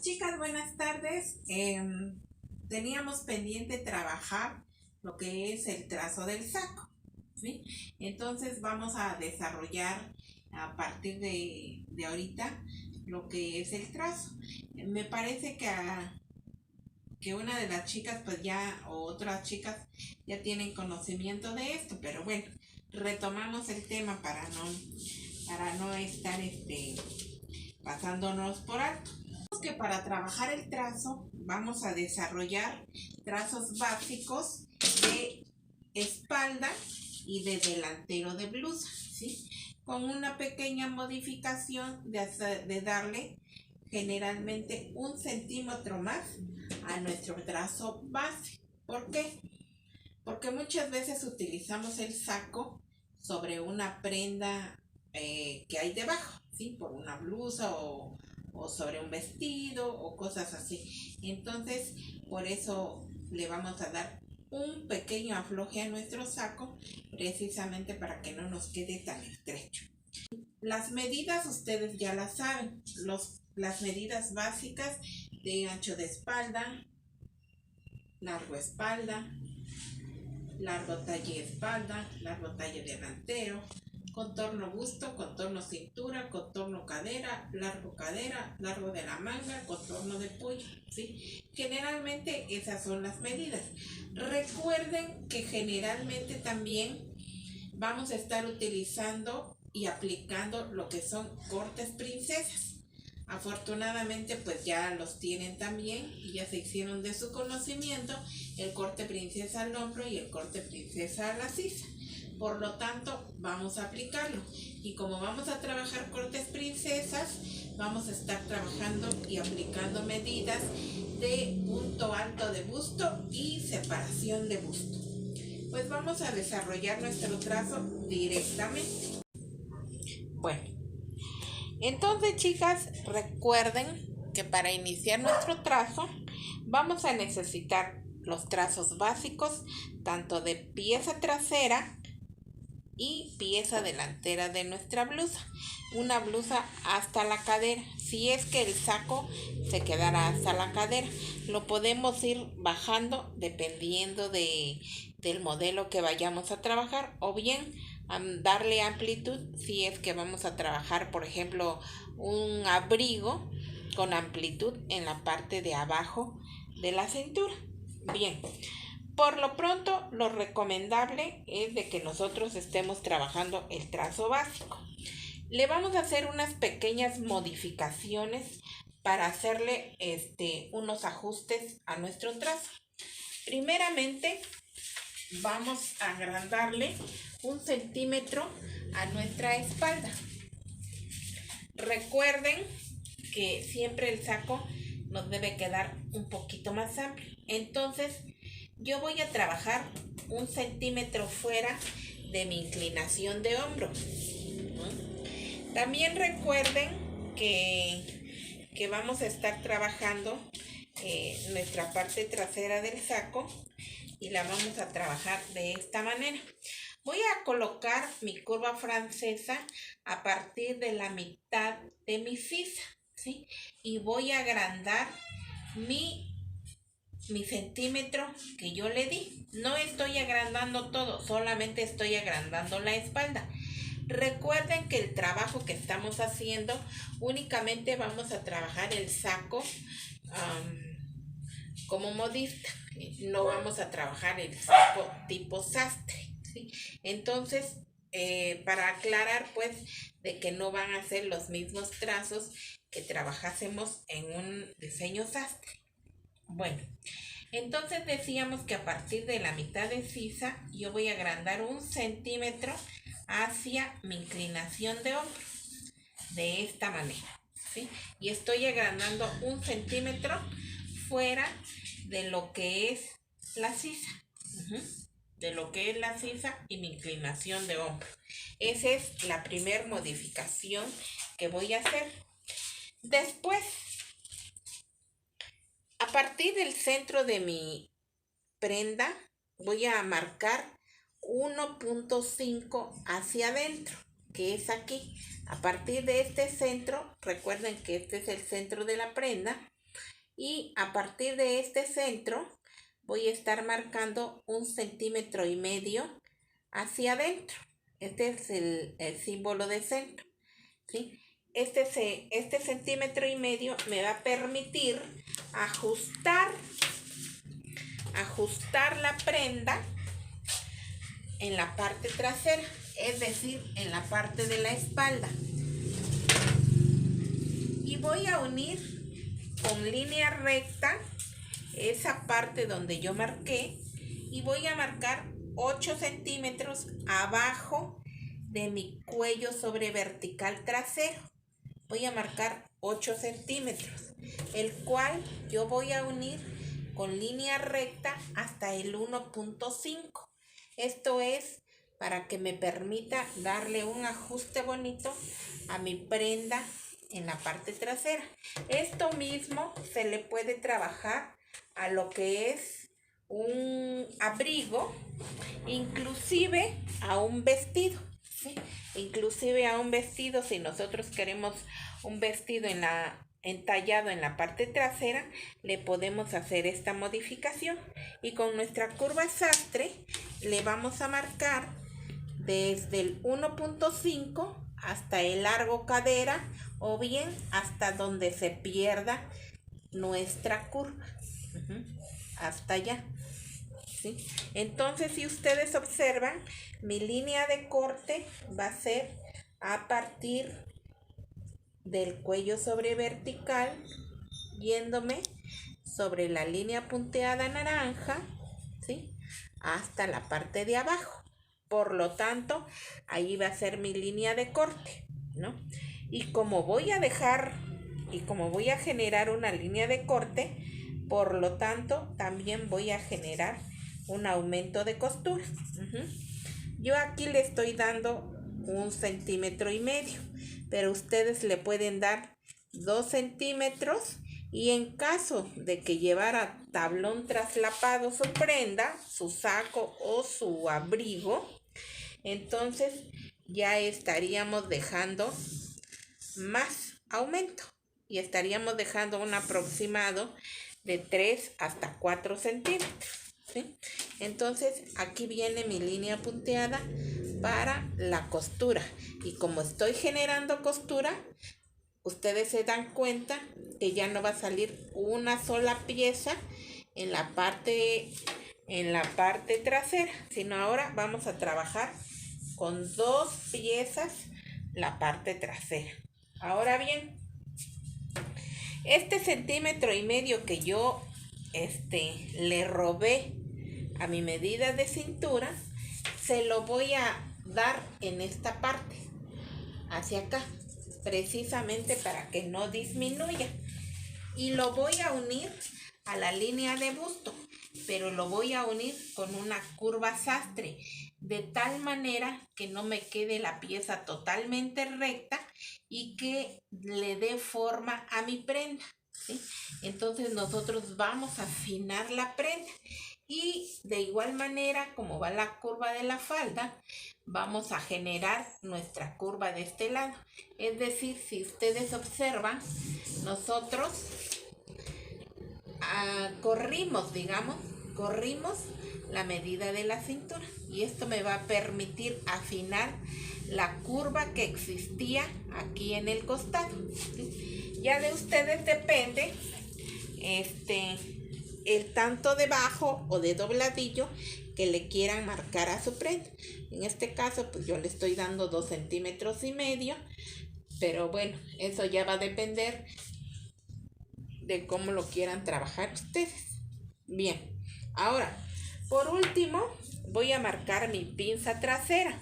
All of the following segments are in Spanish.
Chicas, buenas tardes. Teníamos pendiente trabajar lo que es el trazo del saco, ¿sí? Entonces vamos a desarrollar a partir de ahorita lo que es el trazo. Me parece que una de las chicas pues ya, o otras chicas ya tienen conocimiento de esto, pero bueno, retomamos el tema para no estar pasándonos por alto. Que para trabajar el trazo vamos a desarrollar trazos básicos de espalda y de delantero de blusa, ¿sí? Con una pequeña modificación de darle generalmente 1 centímetro más a nuestro trazo base. ¿Por qué? Porque muchas veces utilizamos el saco sobre una prenda que hay debajo, ¿sí? Por una blusa o sobre un vestido o cosas así. Entonces, por eso le vamos a dar un pequeño afloje a nuestro saco, precisamente para que no nos quede tan estrecho. Las medidas ustedes ya las saben, las medidas básicas de ancho de espalda, largo espalda, largo talle espalda, largo talle delantero, contorno busto, contorno cintura, contorno cadera, largo de la manga, contorno de cuello, ¿sí? Generalmente esas son las medidas. Recuerden que generalmente también vamos a estar utilizando y aplicando lo que son cortes princesas. Afortunadamente pues ya los tienen también y ya se hicieron de su conocimiento el corte princesa al hombro y el corte princesa a la sisa. Por lo tanto vamos a aplicarlo, y como vamos a trabajar cortes princesas, vamos a estar trabajando y aplicando medidas de punto alto de busto y separación de busto. Pues vamos a desarrollar nuestro trazo directamente. Bueno, entonces, chicas, recuerden que para iniciar nuestro trazo vamos a necesitar los trazos básicos tanto de pieza trasera y pieza delantera de nuestra blusa. Una blusa hasta la cadera. Si es que el saco se quedará hasta la cadera, lo podemos ir bajando dependiendo del modelo que vayamos a trabajar, o bien darle amplitud si es que vamos a trabajar, por ejemplo, un abrigo con amplitud en la parte de abajo de la cintura. Bien, por lo pronto lo recomendable es de que nosotros estemos trabajando el trazo básico. Le vamos a hacer unas pequeñas modificaciones para hacerle unos ajustes a nuestro trazo. Primeramente vamos a agrandarle 1 centímetro a nuestra espalda. Recuerden que siempre el saco nos debe quedar un poquito más amplio. Entonces yo voy a trabajar 1 centímetro fuera de mi inclinación de hombro. También recuerden que vamos a estar trabajando nuestra parte trasera del saco, y la vamos a trabajar de esta manera. Voy a colocar mi curva francesa a partir de la mitad de mi sisa, ¿sí? Y voy a agrandar mi centímetro que yo le di. No estoy agrandando todo, solamente estoy agrandando la espalda. Recuerden que el trabajo que estamos haciendo únicamente vamos a trabajar el saco como modista, no vamos a trabajar el saco tipo sastre, ¿sí? Entonces, para aclarar pues de que no van a ser los mismos trazos que trabajásemos en un diseño sastre. Bueno, entonces decíamos que a partir de la mitad de sisa yo voy a agrandar 1 centímetro hacia mi inclinación de hombro, de esta manera, ¿sí? Y estoy agrandando 1 centímetro fuera de lo que es la sisa, de lo que es la sisa y mi inclinación de hombro. Esa es la primera modificación que voy a hacer. Después, a partir del centro de mi prenda, voy a marcar 1.5 hacia adentro, que es aquí. A partir de este centro, recuerden que este es el centro de la prenda, Y a partir de este centro voy a estar marcando 1,5 centímetros hacia adentro. Este es el símbolo de centro, ¿sí? Este 1,5 centímetros me va a permitir ajustar la prenda en la parte trasera, es decir, en la parte de la espalda. Y voy a unir con línea recta esa parte donde yo marqué y voy a marcar 8 centímetros abajo de mi cuello sobre vertical trasero. Voy a marcar 8 centímetros, el cual yo voy a unir con línea recta hasta el 1.5. Esto es para que me permita darle un ajuste bonito a mi prenda en la parte trasera. Esto mismo se le puede trabajar a lo que es un abrigo, inclusive a un vestido, ¿sí? Inclusive a un vestido, si nosotros queremos un vestido entallado en la parte trasera, le podemos hacer esta modificación. Y con nuestra curva sastre le vamos a marcar desde el 1.5 hasta el largo cadera, o bien hasta donde se pierda nuestra curva, hasta allá, ¿sí? Entonces, si ustedes observan, mi línea de corte va a ser a partir del cuello sobre vertical, yéndome sobre la línea punteada naranja, ¿sí?, hasta la parte de abajo. Por lo tanto, ahí va a ser mi línea de corte, ¿no? Y como voy a generar una línea de corte, por lo tanto, también voy a generar un aumento de costura. Yo aquí le estoy dando 1,5 centímetros, pero ustedes le pueden dar 2 centímetros, y en caso de que llevara tablón traslapado su prenda, su saco o su abrigo, entonces ya estaríamos dejando más aumento y estaríamos dejando un aproximado de 3 hasta 4 centímetros, ¿sí? Entonces aquí viene mi línea punteada para la costura, y como estoy generando costura, ustedes se dan cuenta que ya no va a salir una sola pieza en la parte trasera, sino ahora vamos a trabajar con 2 piezas la parte trasera. Ahora bien, este 1,5 centímetros que yo le robé a mi medida de cintura, se lo voy a dar en esta parte, hacia acá, precisamente para que no disminuya, y lo voy a unir a la línea de busto, pero lo voy a unir con una curva sastre, de tal manera que no me quede la pieza totalmente recta y que le dé forma a mi prenda, ¿sí? Entonces nosotros vamos a afinar la prenda, y de igual manera como va la curva de la falda, vamos a generar nuestra curva de este lado. Es decir, si ustedes observan, nosotros corrimos la medida de la cintura, y esto me va a permitir afinar la curva que existía aquí en el costado, ¿sí? Ya de ustedes depende el tanto de bajo o de dobladillo que le quieran marcar a su prenda. En este caso, pues yo le estoy dando 2,5 centímetros, pero bueno, eso ya va a depender de cómo lo quieran trabajar ustedes. Bien, ahora, por último, voy a marcar mi pinza trasera.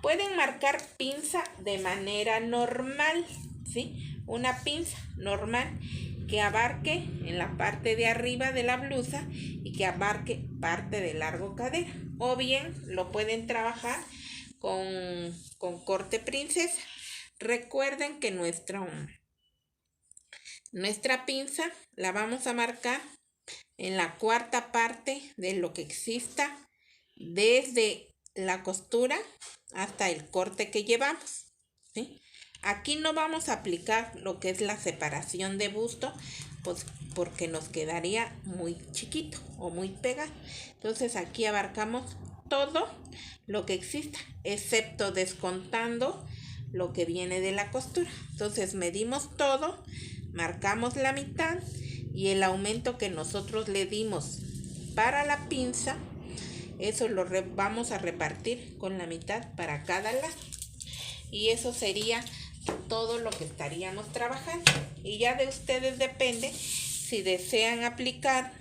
Pueden marcar pinza de manera normal, ¿sí? Una pinza normal que abarque en la parte de arriba de la blusa y que abarque parte de largo cadera. O bien lo pueden trabajar con corte princesa. Recuerden que nuestra pinza la vamos a marcar en la cuarta parte de lo que exista desde la costura hasta el corte que llevamos, ¿sí? Aquí no vamos a aplicar lo que es la separación de busto pues porque nos quedaría muy chiquito o muy pegado. Entonces aquí abarcamos todo lo que exista, excepto descontando lo que viene de la costura. Entonces medimos todo, marcamos la mitad y el aumento que nosotros le dimos para la pinza, eso lo vamos a repartir con la mitad para cada lado. Y eso sería todo lo que estaríamos trabajando. Y ya de ustedes depende si desean aplicar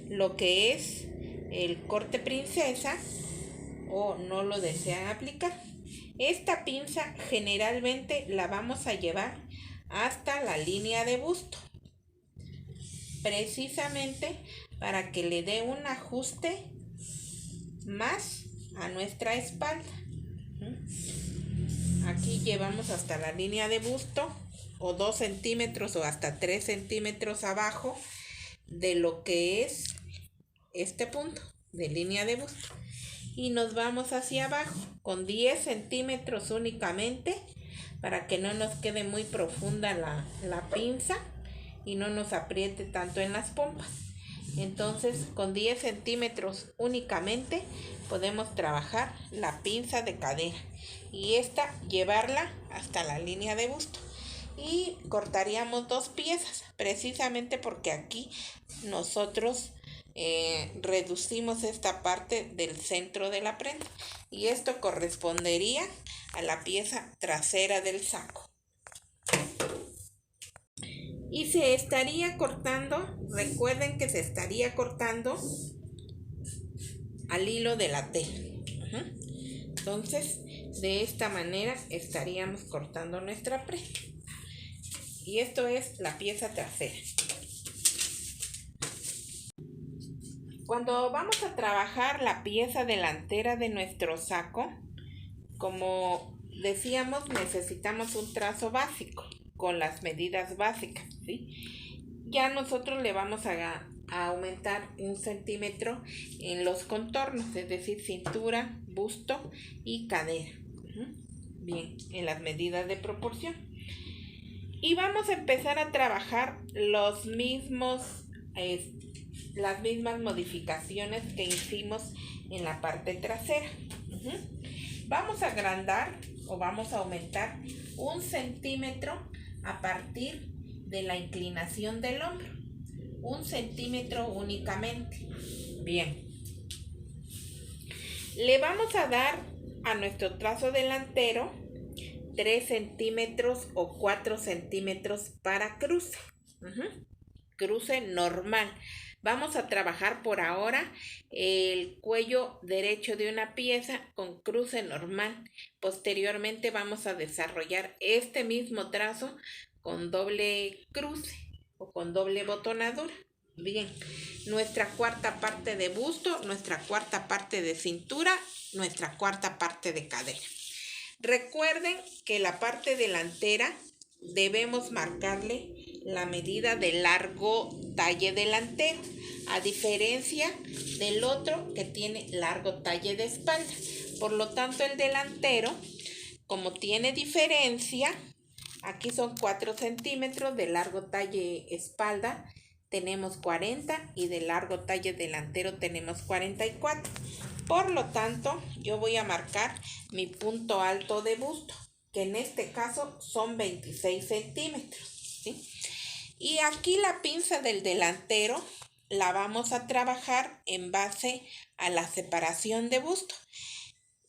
lo que es el corte princesa o no lo desean aplicar. Esta pinza generalmente la vamos a llevar hasta la línea de busto, precisamente para que le dé un ajuste más a nuestra espalda. Aquí llevamos hasta la línea de busto, o 2 centímetros o hasta 3 centímetros abajo de lo que es este punto de línea de busto, y nos vamos hacia abajo con 10 centímetros únicamente para que no nos quede muy profunda la pinza y no nos apriete tanto en las pompas. Entonces con 10 centímetros únicamente podemos trabajar la pinza de cadera y esta llevarla hasta la línea de busto, y cortaríamos 2 piezas precisamente porque aquí nosotros reducimos esta parte del centro de la prenda, y esto correspondería a la pieza trasera del saco. Y se estaría cortando, recuerden que se estaría cortando al hilo de la tela. Entonces, de esta manera estaríamos cortando nuestra prenda. Y esto es la pieza trasera. Cuando vamos a trabajar la pieza delantera de nuestro saco, como decíamos, necesitamos un trazo básico con las medidas básicas, ¿sí? Ya nosotros le vamos a aumentar 1 centímetro en los contornos, es decir, cintura, busto y cadera. Bien, en las medidas de proporción. Y vamos a empezar a trabajar las mismas modificaciones que hicimos en la parte trasera. Vamos a agrandar o vamos a aumentar 1 centímetro a partir de la inclinación del hombro. 1 centímetro únicamente. Bien. Le vamos a dar a nuestro trazo delantero 3 centímetros o 4 centímetros para cruce. Cruce normal. Vamos a trabajar por ahora el cuello derecho de una pieza con cruce normal. Posteriormente vamos a desarrollar este mismo trazo con doble cruce o con doble botonadura. Bien, nuestra cuarta parte de busto, nuestra cuarta parte de cintura, nuestra cuarta parte de cadera. Recuerden que la parte delantera debemos marcarle la medida de largo talle delantero, a diferencia del otro que tiene largo talle de espalda. Por lo tanto, el delantero, como tiene diferencia, aquí son 4 centímetros de largo talle espalda, tenemos 40, y de largo talle delantero tenemos 44. Por lo tanto, yo voy a marcar mi punto alto de busto, que en este caso son 26 centímetros, ¿sí? Y aquí la pinza del delantero la vamos a trabajar en base a la separación de busto.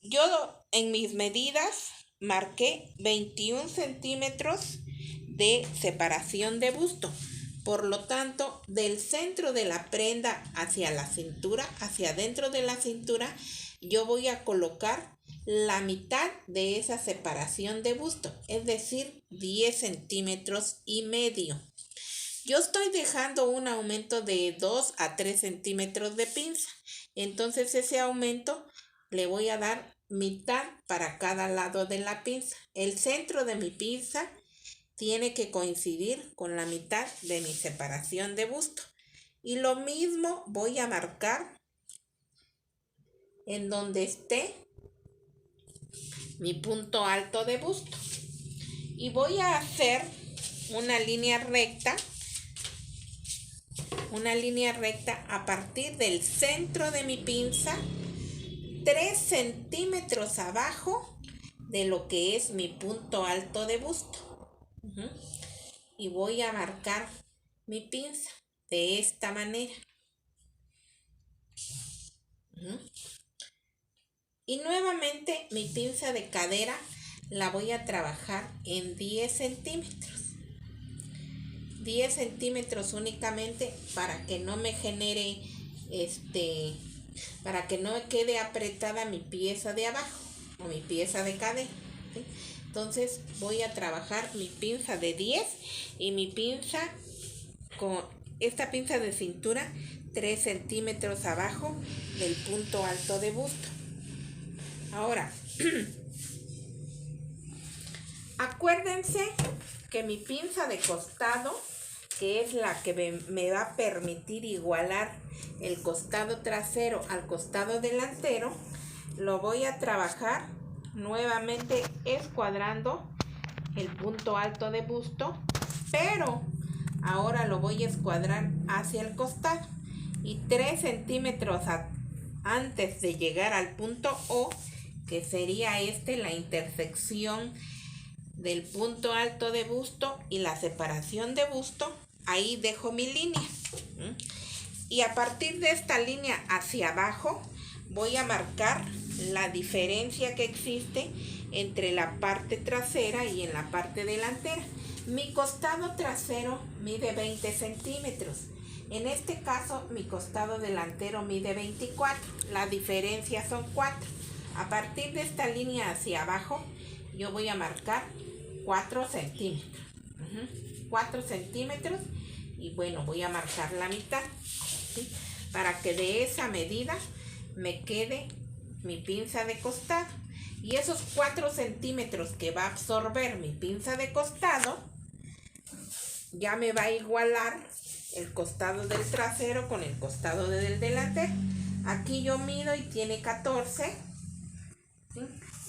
Yo en mis medidas marqué 21 centímetros de separación de busto. Por lo tanto, del centro de la prenda hacia la cintura, hacia adentro de la cintura, yo voy a colocar la mitad de esa separación de busto, es decir, 10 centímetros y medio. Yo estoy dejando un aumento de 2 a 3 centímetros de pinza. Entonces ese aumento le voy a dar mitad para cada lado de la pinza. El centro de mi pinza tiene que coincidir con la mitad de mi separación de busto. Y lo mismo voy a marcar en donde esté mi punto alto de busto. Y voy a hacer una línea recta a partir del centro de mi pinza, 3 centímetros abajo de lo que es mi punto alto de busto. Y voy a marcar mi pinza de esta manera. Y nuevamente mi pinza de cadera la voy a trabajar en 10 centímetros. 10 centímetros únicamente para que no me genere, para que no quede apretada mi pieza de abajo o mi pieza de cadera, ¿sí? Entonces voy a trabajar mi pinza de 10 y mi pinza con esta pinza de cintura 3 centímetros abajo del punto alto de busto. Ahora, acuérdense que mi pinza de costado, que es la que me va a permitir igualar el costado trasero al costado delantero, lo voy a trabajar nuevamente escuadrando el punto alto de busto, pero ahora lo voy a escuadrar hacia el costado y 3 centímetros antes de llegar al punto O, que sería la intersección del punto alto de busto y la separación de busto, ahí dejo mi línea. Y a partir de esta línea hacia abajo voy a marcar la diferencia que existe entre la parte trasera y en la parte delantera. Mi costado trasero mide 20 centímetros. En este caso mi costado delantero mide 24. La diferencia son 4. A partir de esta línea hacia abajo yo voy a marcar 4 centímetros. 4 centímetros y bueno, voy a marcar la mitad, ¿sí? Para que de esa medida me quede mi pinza de costado. Y esos 4 centímetros que va a absorber mi pinza de costado ya me va a igualar el costado del trasero con el costado del delantero. Aquí yo mido y tiene 14,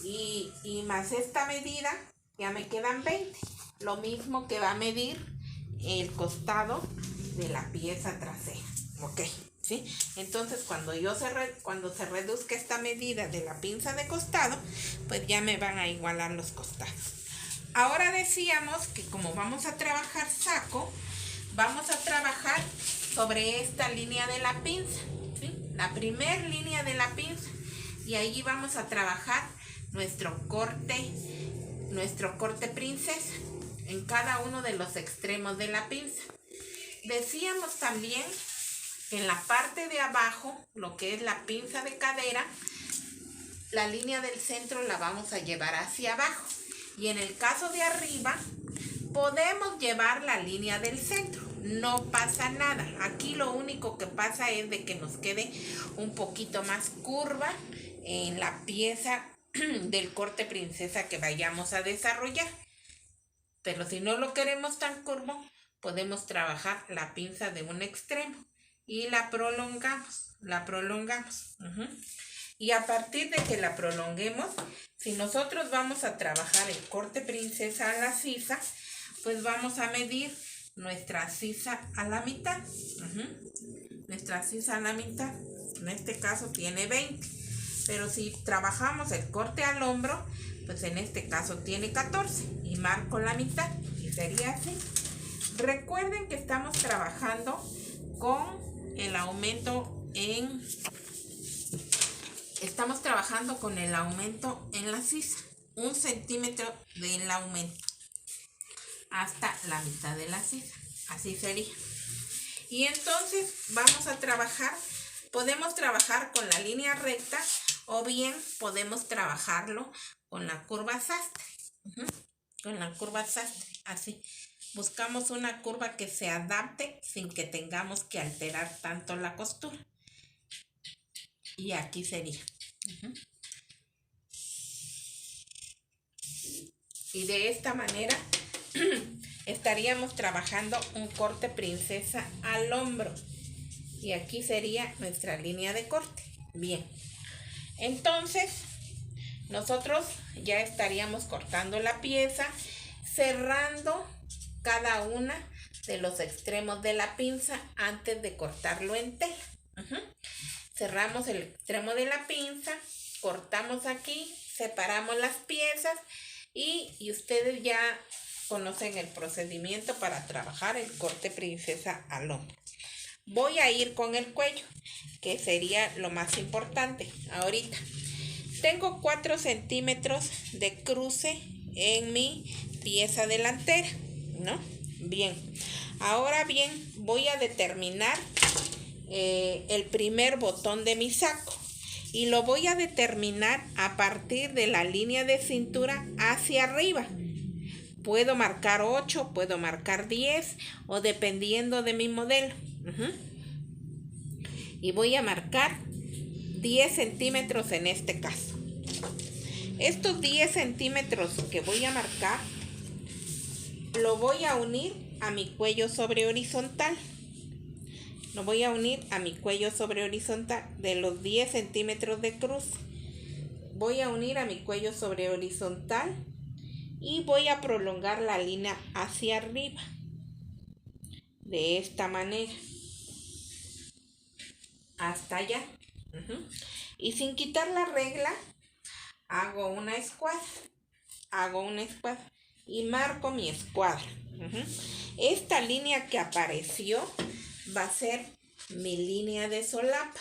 ¿sí? Y más esta medida ya me quedan 20. Lo mismo que va a medir el costado de la pieza trasera. Ok, ¿sí? Entonces cuando se reduzca esta medida de la pinza de costado, pues ya me van a igualar los costados. Ahora decíamos que como vamos a trabajar saco, vamos a trabajar sobre esta línea de la pinza, ¿sí? La primer línea de la pinza. Y ahí vamos a trabajar nuestro corte princesa en cada uno de los extremos de la pinza. Decíamos también que en la parte de abajo, lo que es la pinza de cadera, la línea del centro la vamos a llevar hacia abajo. Y en el caso de arriba, podemos llevar la línea del centro. No pasa nada. Aquí lo único que pasa es de que nos quede un poquito más curva en la pieza del corte princesa que vayamos a desarrollar. Pero si no lo queremos tan curvo, podemos trabajar la pinza de un extremo y la prolongamos. Y a partir de que la prolonguemos, si nosotros vamos a trabajar el corte princesa a la sisa, pues vamos a medir nuestra sisa a la mitad. Nuestra sisa a la mitad, en este caso tiene 20. Pero si trabajamos el corte al hombro, pues en este caso tiene 14. Y marco la mitad y sería así. Recuerden que estamos trabajando con el aumento en la sisa, 1 centímetro del aumento hasta la mitad de la sisa, así sería. Y entonces vamos a trabajar, podemos trabajar con la línea recta o bien podemos trabajarlo con la curva sastre, con la curva sastre, así. Buscamos una curva que se adapte sin que tengamos que alterar tanto la costura. Y aquí sería. Y de esta manera estaríamos trabajando un corte princesa al hombro. Y aquí sería nuestra línea de corte. Bien. Entonces, nosotros ya estaríamos cortando la pieza, cerrando cada una de los extremos de la pinza antes de cortarlo en tela. Cerramos el extremo de la pinza, cortamos aquí, separamos las piezas y ustedes ya conocen el procedimiento para trabajar el corte princesa al hombro. Voy a ir con el cuello, que sería lo más importante ahorita. Tengo 4 centímetros de cruce en mi pieza delantera, ¿no? Bien, ahora bien, voy a determinar el primer botón de mi saco y lo voy a determinar a partir de la línea de cintura hacia arriba. Puedo marcar 8, puedo marcar 10 o dependiendo de mi modelo. Y voy a marcar 10 centímetros en este caso. Estos 10 centímetros que voy a marcar lo voy a unir a mi cuello sobre horizontal. Lo voy a unir a mi cuello sobre horizontal de los 10 centímetros de cruz. Voy a unir a mi cuello sobre horizontal y voy a prolongar la línea hacia arriba. De esta manera. Hasta allá. Y sin quitar la regla, hago una escuadra. Y marco mi escuadra. Esta línea que apareció va a ser mi línea de solapa.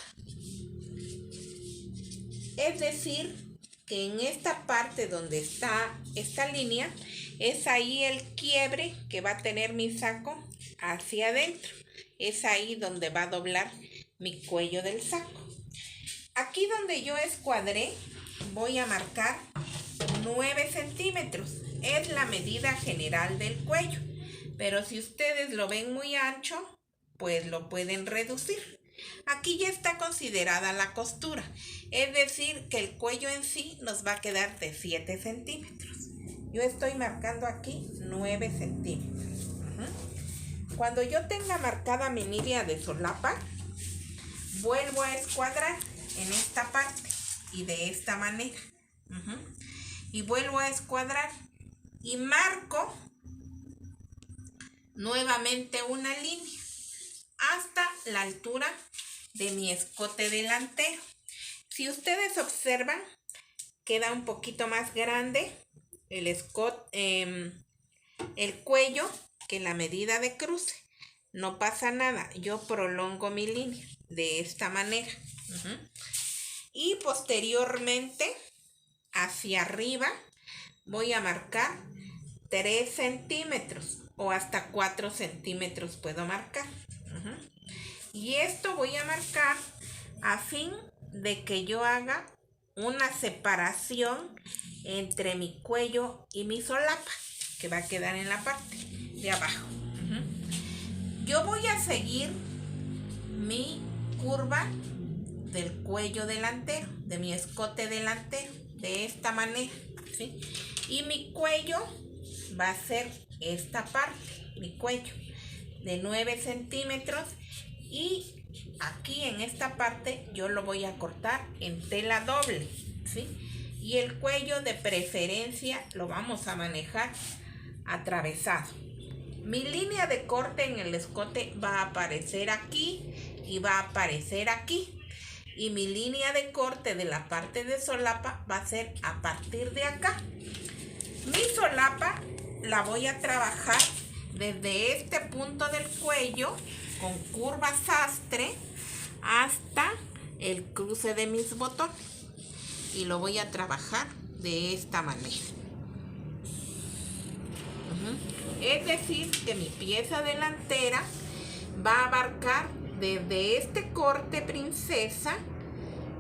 Es decir, que en esta parte donde está esta línea, es ahí el quiebre que va a tener mi saco hacia adentro. Es ahí donde va a doblar mi cuello del saco. Aquí donde yo escuadré, voy a marcar 9 centímetros. Es la medida general del cuello. Pero si ustedes lo ven muy ancho, pues lo pueden reducir. Aquí ya está considerada la costura. Es decir, que el cuello en sí nos va a quedar de 7 centímetros. Yo estoy marcando aquí 9 centímetros. Cuando yo tenga marcada mi línea de solapa, vuelvo a escuadrar en esta parte y de esta manera. Y vuelvo a escuadrar y marco nuevamente una línea hasta la altura de mi escote delantero. Si ustedes observan, queda un poquito más grande el escote, el cuello que la medida de cruce. No pasa nada, yo prolongo mi línea de esta manera. Y posteriormente, hacia arriba, voy a marcar 3 centímetros o hasta 4 centímetros puedo marcar. Y esto voy a marcar a fin de que yo haga una separación entre mi cuello y mi solapa, que va a quedar en la parte de abajo. Yo voy a seguir mi curva del cuello delantero, de mi escote delantero, de esta manera, ¿sí? Y mi cuello va a ser esta parte, mi cuello, de 9 centímetros. Y aquí en esta parte yo lo voy a cortar en tela doble, ¿sí? Y el cuello de preferencia lo vamos a manejar atravesado. Mi línea de corte en el escote va a aparecer aquí y va a aparecer aquí. Y mi línea de corte de la parte de solapa va a ser a partir de acá. Mi solapa la voy a trabajar desde este punto del cuello con curva sastre hasta el cruce de mis botones. Y lo voy a trabajar de esta manera. Es decir, que mi pieza delantera va a abarcar desde este corte princesa,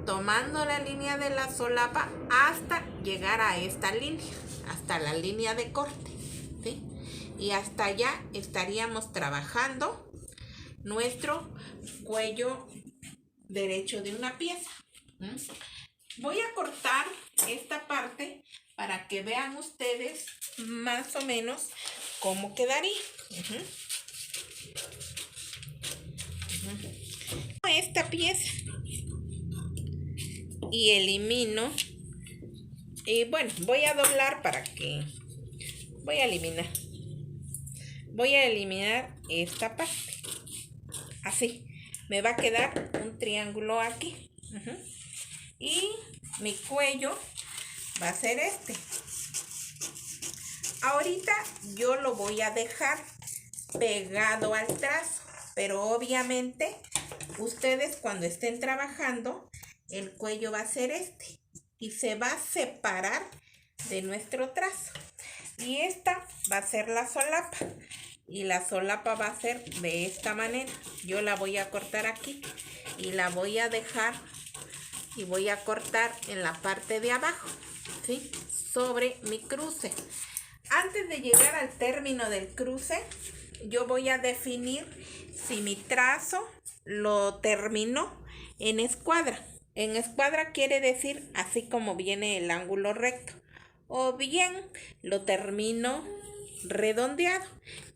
tomando la línea de la solapa hasta llegar a esta línea, hasta la línea de corte, ¿sí? Y hasta allá estaríamos trabajando nuestro cuello derecho de una pieza. Voy a cortar esta parte para que vean ustedes más o menos cómo quedaría. Esta pieza y elimino, y bueno, voy a doblar para que voy a eliminar voy a eliminar esta parte. Así, me va a quedar un triángulo aquí. Y mi cuello va a ser este. Ahorita yo lo voy a dejar pegado al trazo, pero obviamente ustedes cuando estén trabajando, el cuello va a ser este y se va a separar de nuestro trazo. Y esta va a ser la solapa. Y la solapa va a ser de esta manera. Yo la voy a cortar aquí y la voy a dejar y voy a cortar en la parte de abajo, ¿sí? Sobre mi cruce. Antes de llegar al término del cruce, yo voy a definir si mi trazo lo termino en escuadra. En escuadra quiere decir así como viene el ángulo recto. O bien lo termino redondeado.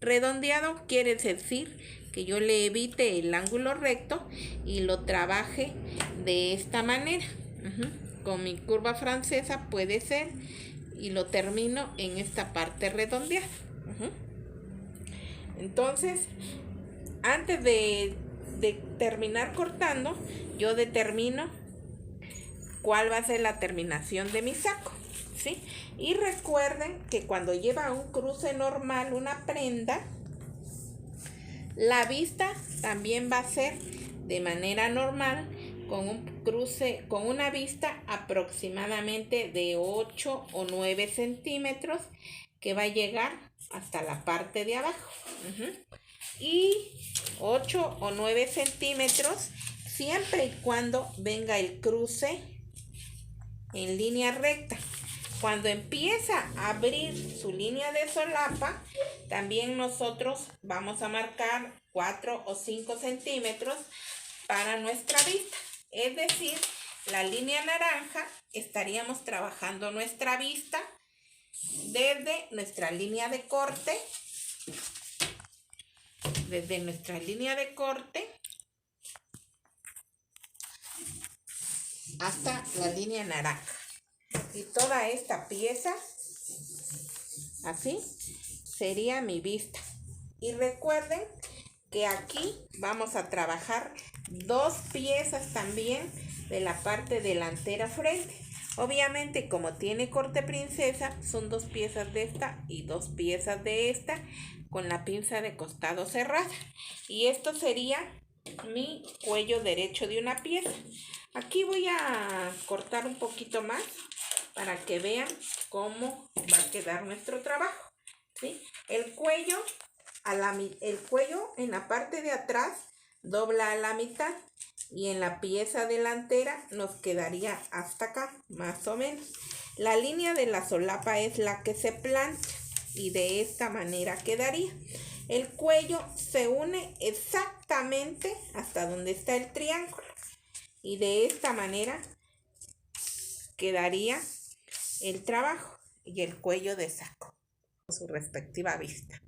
Redondeado quiere decir que yo le evite el ángulo recto y lo trabaje de esta manera. Con mi curva francesa puede ser, y lo termino en esta parte redondeada. Entonces, antes de terminar cortando, yo determino cuál va a ser la terminación de mi saco, ¿sí? Y recuerden que cuando lleva un cruce normal una prenda, la vista también va a ser de manera normal con un cruce, con una vista aproximadamente de 8 o 9 centímetros que va a llegar hasta la parte de abajo. Y 8 o 9 centímetros siempre y cuando venga el cruce en línea recta. Cuando empieza a abrir su línea de solapa, también nosotros vamos a marcar 4 o 5 centímetros para nuestra vista. Es decir, la línea naranja estaríamos trabajando nuestra vista desde nuestra línea de corte. Desde nuestra línea de corte hasta la línea naranja. Y toda esta pieza, así, sería mi vista. Y recuerden que aquí vamos a trabajar 2 piezas también de la parte delantera frente. Obviamente, como tiene corte princesa, son 2 piezas de esta y 2 piezas de esta con la pinza de costado cerrada. Y esto sería mi cuello derecho de una pieza. Aquí voy a cortar un poquito más para que vean cómo va a quedar nuestro trabajo, ¿sí? El cuello en la parte de atrás dobla a la mitad y en la pieza delantera nos quedaría hasta acá, más o menos. La línea de la solapa es la que se plancha y de esta manera quedaría. El cuello se une exactamente hasta donde está el triángulo y de esta manera quedaría el trabajo y el cuello de saco con su respectiva vista.